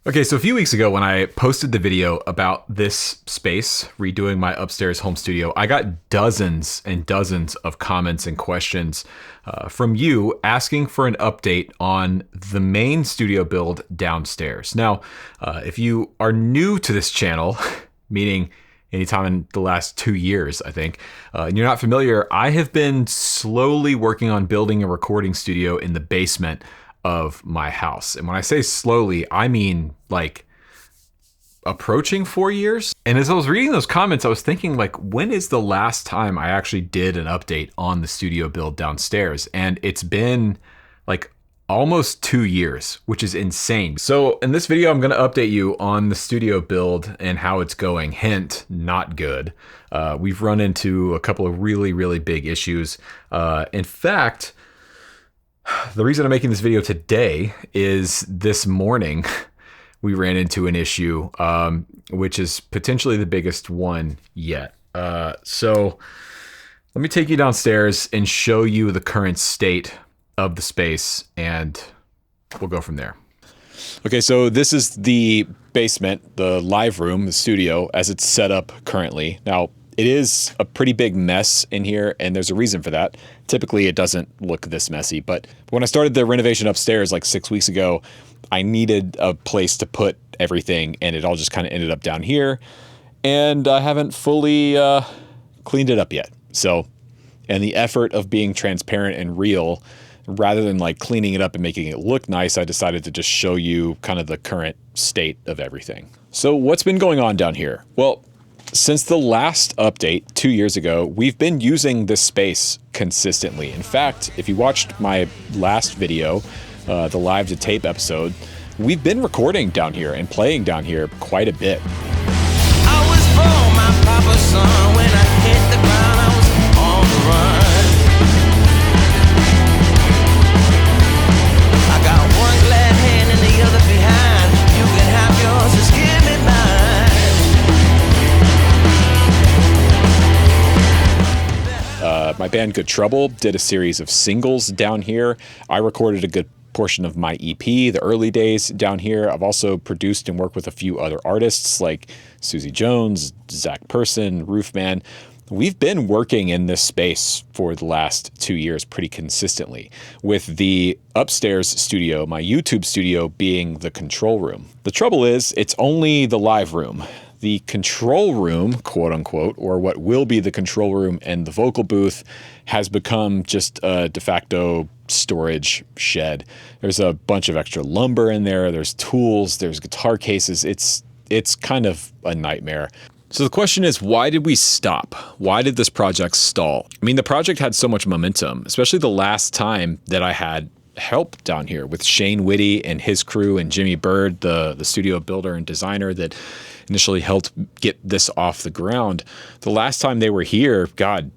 Okay, so a few weeks ago when I posted the video about this space, redoing my upstairs home studio, I got dozens and dozens of comments and questions from you asking for an update on the main studio build downstairs. Now, if you are new to this channel, meaning anytime in the last 2 years, I think, and you're not familiar, I have been slowly working on building a recording studio in the basement of my house. And when I say slowly, I mean like approaching 4 years. And as I was reading those comments, I was thinking like, when is the last time I actually did an update on the studio build downstairs? And it's been like almost 2 years, which is insane. So in this video, I'm going to update you on the studio build and how it's going. Hint, not good. We've run into a couple of really, really big issues. In fact, the reason I'm making this video today is this morning we ran into an issue, which is potentially the biggest one yet. So let me take you downstairs and show you the current state of the space, and we'll go from there. Okay, so this is the basement, the live room, the studio, as it's set up currently. Now, it is a pretty big mess in here, and there's a reason for that. Typically, it doesn't look this messy, but when I started the renovation upstairs like 6 weeks ago, I needed a place to put everything, and it all just kind of ended up down here, and I haven't fully cleaned it up yet. So, in the effort of being transparent and real, rather than like cleaning it up and making it look nice, I decided to just show you kind of the current state of everything. So what's been going on down here? Well, since the last update 2 years ago, we've been using this space consistently. In fact, if you watched my last video, the live to tape episode, we've been recording down here and playing down here quite a bit. I was born my papa's son. When I hit the ground, I was on the run. I got one glad hand and the other behind. You can have yours, just give me mine. My band Good Trouble did a series of singles down here. I recorded a good portion of my EP, the early days down here. I've also produced and worked with a few other artists like Susie Jones, Zach Person, Roofman. We've been working in this space for the last 2 years pretty consistently, with the upstairs studio, my YouTube studio, being the control room. The trouble is, it's only the live room. The control room, quote unquote, or what will be the control room and the vocal booth, has become just a de facto storage shed. There's a bunch of extra lumber in there, there's tools, there's guitar cases. It's kind of a nightmare. So the question is, why did we stop? Why did this project stall? I mean, the project had so much momentum, especially the last time that I had help down here with Shane Whitty and his crew and Jimmy Bird, the studio builder and designer that initially helped get this off the ground. The last time they were here, God,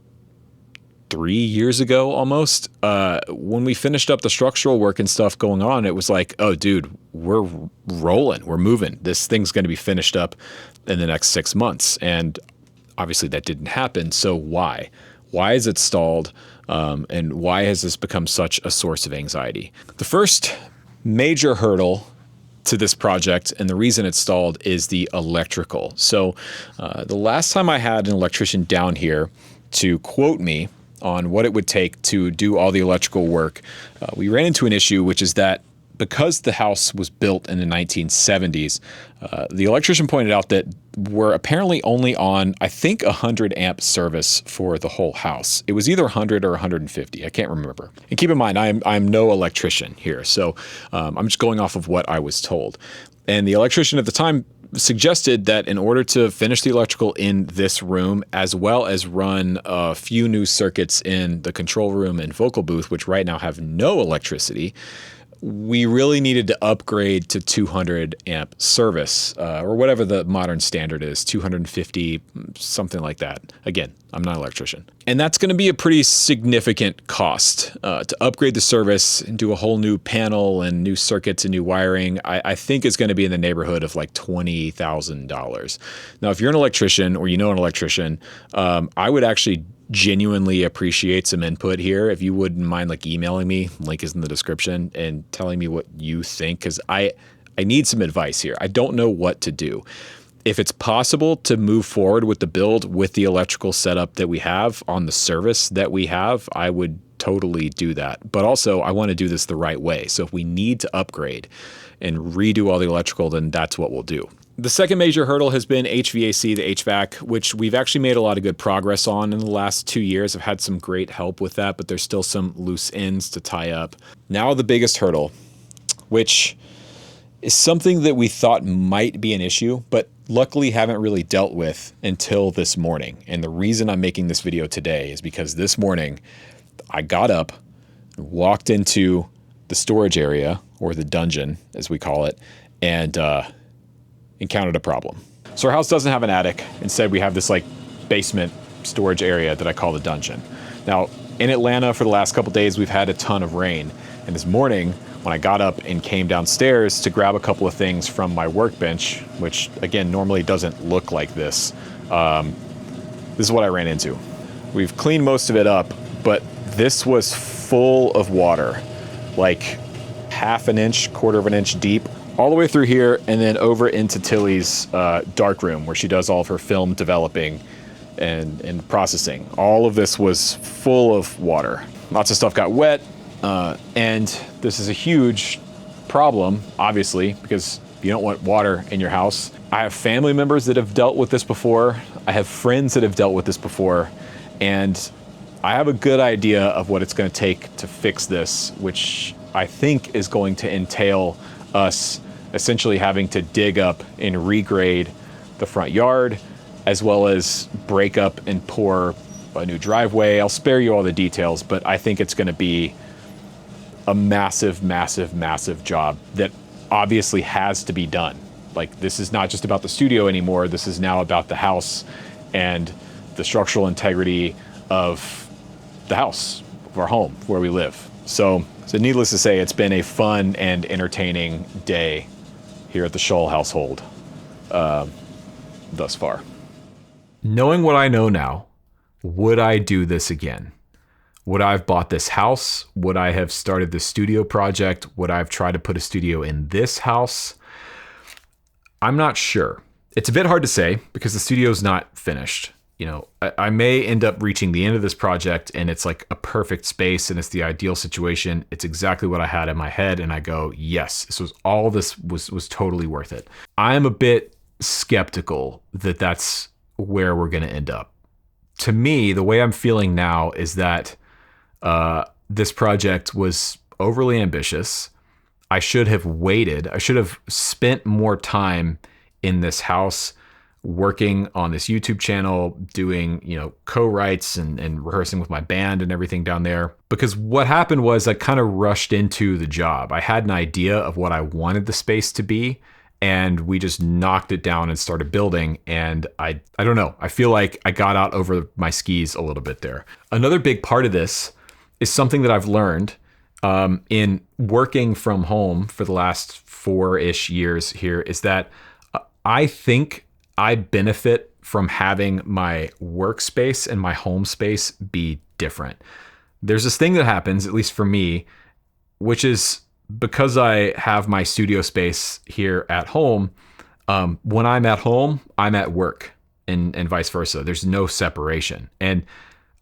3 years ago almost, when we finished up the structural work and stuff going on, it was like, oh dude, we're rolling, we're moving. This thing's going to be finished up in the next 6 months. And obviously that didn't happen. So why? Why is it stalled? And why has this become such a source of anxiety? The first major hurdle to this project, and the reason it's stalled, is the electrical. So the last time I had an electrician down here to quote me on what it would take to do all the electrical work, we ran into an issue, which is that because the house was built in the 1970s, the electrician pointed out that we're apparently only on, I think, 100 amp service for the whole house. It was either 100 or 150. I can't remember. And keep in mind, I'm no electrician here, so I'm just going off of what I was told. And the electrician at the time suggested that in order to finish the electrical in this room, as well as run a few new circuits in the control room and vocal booth, which right now have no electricity, we really needed to upgrade to 200 amp service, or whatever the modern standard is, 250, something like that. Again, I'm not an electrician. And that's going to be a pretty significant cost to upgrade the service and do a whole new panel and new circuits and new wiring. I think it's going to be in the neighborhood of like $20,000. Now, if you're an electrician or you know an electrician, I would actually genuinely appreciate some input here. If you wouldn't mind like emailing me, link is in the description, and telling me what you think, because I I need some advice here. I don't know what to do. If it's possible to move forward with the build with the electrical setup that we have on the service that we have, I would totally do that. But also, I want to do this the right way. So if we need to upgrade and redo all the electrical, then that's what we'll do. The second major hurdle has been HVAC, the HVAC, which we've actually made a lot of good progress on in the last 2 years. I've had some great help with that, but there's still some loose ends to tie up. Now the biggest hurdle, which is something that we thought might be an issue, but luckily haven't really dealt with until this morning. And the reason I'm making this video today is because this morning I got up, walked into the storage area, or the dungeon as we call it, and encountered a problem. So our house doesn't have an attic. Instead, we have this like basement storage area that I call the dungeon. Now, in Atlanta for the last couple days, we've had a ton of rain. And this morning, when I got up and came downstairs to grab a couple of things from my workbench, which again, normally doesn't look like this, this is what I ran into. We've cleaned most of it up, but this was full of water, like half an inch, quarter of an inch deep, all the way through here and then over into Tilly's dark room where she does all of her film developing and processing. All of this was full of water. Lots of stuff got wet. And this is a huge problem, obviously, because you don't want water in your house. I have family members that have dealt with this before. I have friends that have dealt with this before. And I have a good idea of what it's going to take to fix this, which I think is going to entail us essentially having to dig up and regrade the front yard, as well as break up and pour a new driveway. I'll spare you all the details, but I think it's going to be a massive, massive, massive job that obviously has to be done. Like, this is not just about the studio anymore. This is now about the house and the structural integrity of the house, of our home, where we live. So needless to say, it's been a fun and entertaining day here at the Shull household thus far. Knowing what I know now, would I do this again? Would I have bought this house? Would I have started the studio project? Would I have tried to put a studio in this house? I'm not sure. It's a bit hard to say because the studio's not finished. You know, I may end up reaching the end of this project and it's like a perfect space and it's the ideal situation. It's exactly what I had in my head and I go, yes, this was totally worth it. I'm a bit skeptical that that's where we're going to end up. To me, the way I'm feeling now is that this project was overly ambitious. I should have waited. I should have spent more time in this house working on this YouTube channel, doing, co-writes and rehearsing with my band and everything down there. Because what happened was I kind of rushed into the job. I had an idea of what I wanted the space to be, and we just knocked it down and started building. And I don't know. I feel like I got out over my skis a little bit there. Another big part of this is something that I've learned in working from home for the last 4-ish years here, is that I think I benefit from having my workspace and my home space be different. There's this thing that happens, at least for me, which is because I have my studio space here at home, when I'm at home, I'm at work and vice versa. There's no separation. And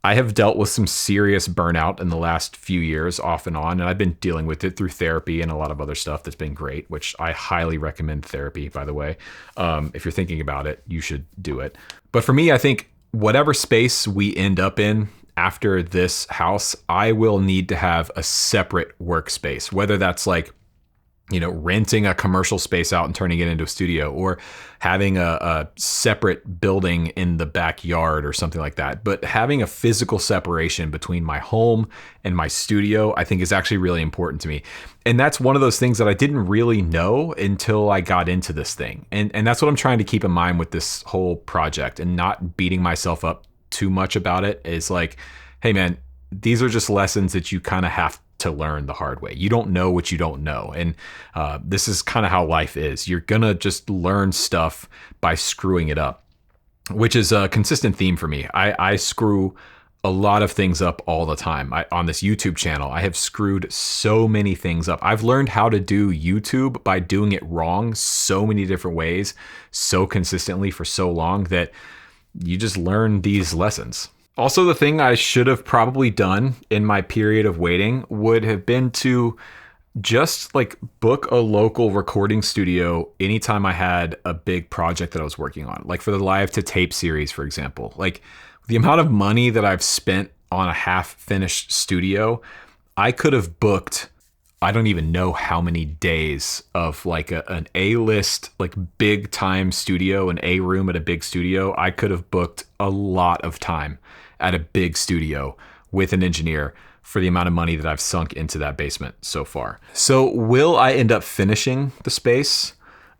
I have dealt with some serious burnout in the last few years off and on, and I've been dealing with it through therapy and a lot of other stuff that's been great, which I highly recommend therapy, by the way. If you're thinking about it, you should do it. But for me, I think whatever space we end up in after this house, I will need to have a separate workspace, whether that's like, renting a commercial space out and turning it into a studio, or having a separate building in the backyard or something like that. But having a physical separation between my home and my studio, I think, is actually really important to me. And that's one of those things that I didn't really know until I got into this thing. And that's what I'm trying to keep in mind with this whole project, and not beating myself up too much about it. Is like, hey man, these are just lessons that you kind of have to learn the hard way. You don't know what you don't know. And this is kind of how life is. You're going to just learn stuff by screwing it up, which is a consistent theme for me. I screw a lot of things up all the time. On this YouTube channel, I have screwed so many things up. I've learned how to do YouTube by doing it wrong so many different ways, so consistently for so long that you just learn these lessons. Also, the thing I should have probably done in my period of waiting would have been to just like book a local recording studio anytime I had a big project that I was working on. Like for the Live to Tape series, for example. Like the amount of money that I've spent on a half-finished studio, I could have booked, I don't even know how many days of like an A-list, like big time studio, an A room at a big studio. I could have booked a lot of time at a big studio with an engineer for the amount of money that I've sunk into that basement so far. So will I end up finishing the space?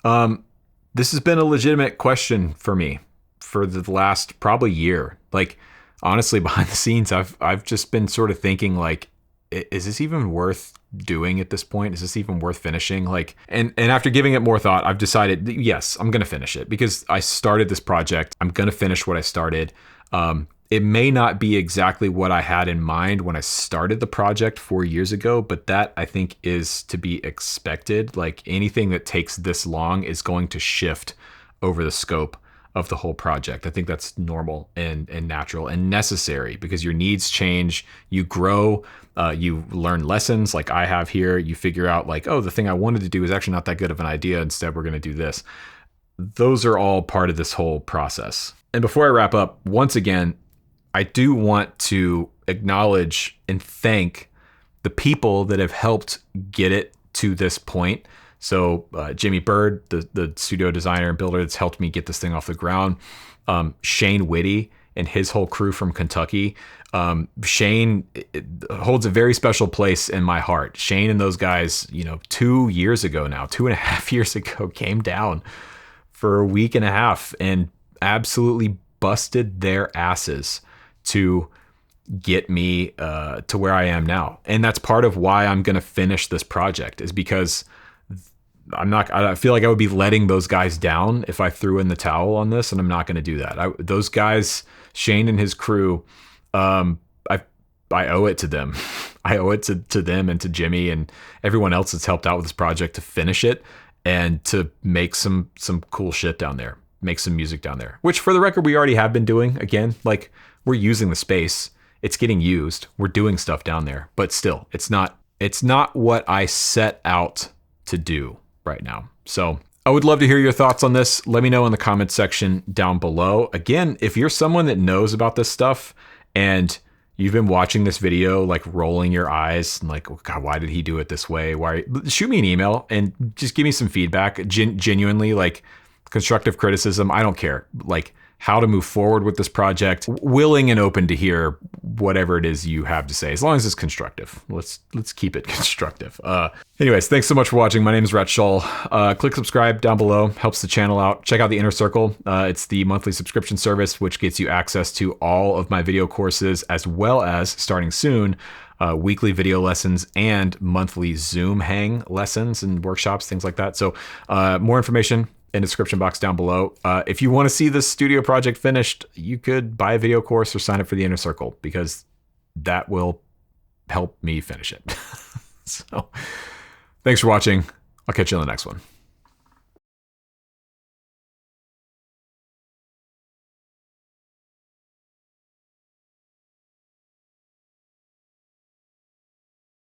This has been a legitimate question for me for the last probably year. Like honestly, behind the scenes, I've just been sort of thinking like, is this even worth doing at this point? Is this even worth finishing? Like, and after giving it more thought, I've decided, yes, I'm going to finish it because I started this project. I'm going to finish what I started. It may not be exactly what I had in mind when I started the project 4 years ago, but that I think is to be expected. Like anything that takes this long is going to shift over the scope of the whole project. I think that's normal and natural and necessary because your needs change, you grow, you learn lessons like I have here. You figure out like, oh, the thing I wanted to do is actually not that good of an idea. Instead, we're going to do this. Those are all part of this whole process. And before I wrap up, once again, I do want to acknowledge and thank the people that have helped get it to this point. So Jimmy Bird, the studio designer and builder that's helped me get this thing off the ground. Shane Whitty and his whole crew from Kentucky. Shane holds a very special place in my heart. Shane and those guys, 2 years ago now, 2.5 years ago, came down for a week and a half and absolutely busted their asses to get me to where I am now. And that's part of why I'm going to finish this project is because I feel like I would be letting those guys down if I threw in the towel on this, and I'm not going to do that. Those guys, Shane and his crew, I owe it to them. I owe it to them and to Jimmy and everyone else that's helped out with this project to finish it and to make some cool shit down there, make some music down there, which for the record, we already have been doing. Again, like we're using the space. It's getting used. We're doing stuff down there, but still, it's not what I set out to do right now. So I would love to hear your thoughts on this. Let me know in the comments section down below. Again, if you're someone that knows about this stuff and you've been watching this video, like rolling your eyes and like, oh God, why did he do it this way? Shoot me an email and just give me some feedback. Genuinely, like constructive criticism. I don't care. Like how to move forward with this project. Willing and open to hear whatever it is you have to say, as long as it's constructive. Let's keep it constructive. Anyways, thanks so much for watching. My name is Rhett. Click subscribe down below, helps the channel out. Check out the Inner Circle. It's the monthly subscription service, which gets you access to all of my video courses, as well as, starting soon, weekly video lessons and monthly Zoom hang lessons and workshops, things like that. So more information in the description box down below. If you want to see this studio project finished, you could buy a video course or sign up for the Inner Circle because that will help me finish it. So thanks for watching. I'll catch you on the next one.